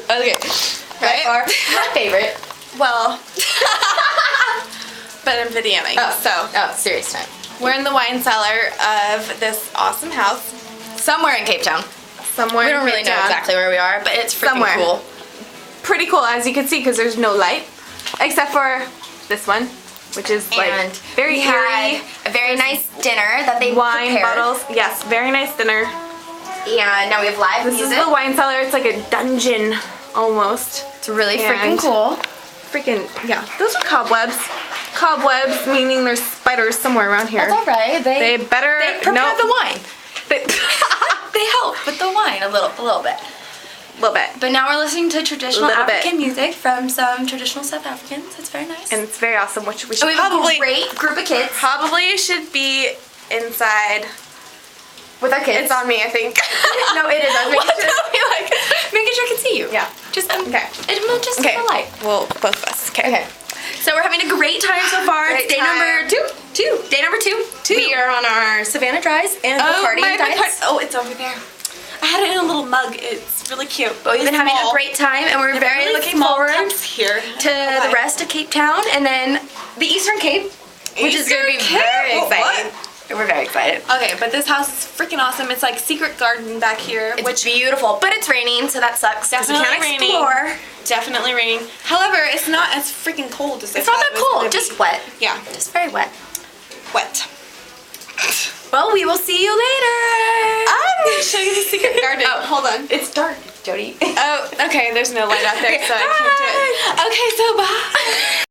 Okay. Right? Or my favorite. Well, but I'm videoing. Oh, serious time. We're in the wine cellar of this awesome house Somewhere in Cape Town. somewhere. We don't in really Cape know Town. exactly where we are, but it's freaking Somewhere. cool. Pretty cool, as you can see, because there's no light, except for this one, which is like And very we had eerie. a very nice dinner that they Wine prepared. bottles. Yes, very nice dinner. And now we have live This music. is the wine cellar. It's like a dungeon almost. It's really freaking And- cool. Freaking, yeah. Those are cobwebs. Cobwebs, meaning there's spiders somewhere around here. That's all right. They better. They prepared nope. the wine. They, They help with the wine a little bit. little bit. But now we're listening to traditional Little bit. African music from some traditional South Africans. It's very nice. And it's very awesome, which we should And we have probably a great group of kids probably should be inside. with our kids. It's on me, I think. No, it is. I was What? making sure, making sure I can see you. Yeah. Just Okay. It will just Okay. a light. Well, both of us. Okay. Okay. So we're having a great time so far. Great It's day time. number two. Day number two. We are on our Savannah Dries and Bacardi my diets. Bacardi. Oh, it's over there. I had it in a little mug. It's really cute. But we've been having a great time, and we're very looking forward here to the rest of Cape Town and then the Eastern Cape, which is going to be very exciting. We're very excited. Okay, but this house is freaking awesome. It's like secret garden back here, It's which beautiful, but it's raining, so that sucks because we Definitely can't raining. explore. definitely raining. However, it's not as freaking cold as It's not that cold, just wet. yeah, Just very wet. wet. Well, we will see you later. I'm gonna show you the secret garden. Oh. Hold on. It's dark, Jody. Oh, okay. There's no light out there, so I can't do it. Okay, so bye.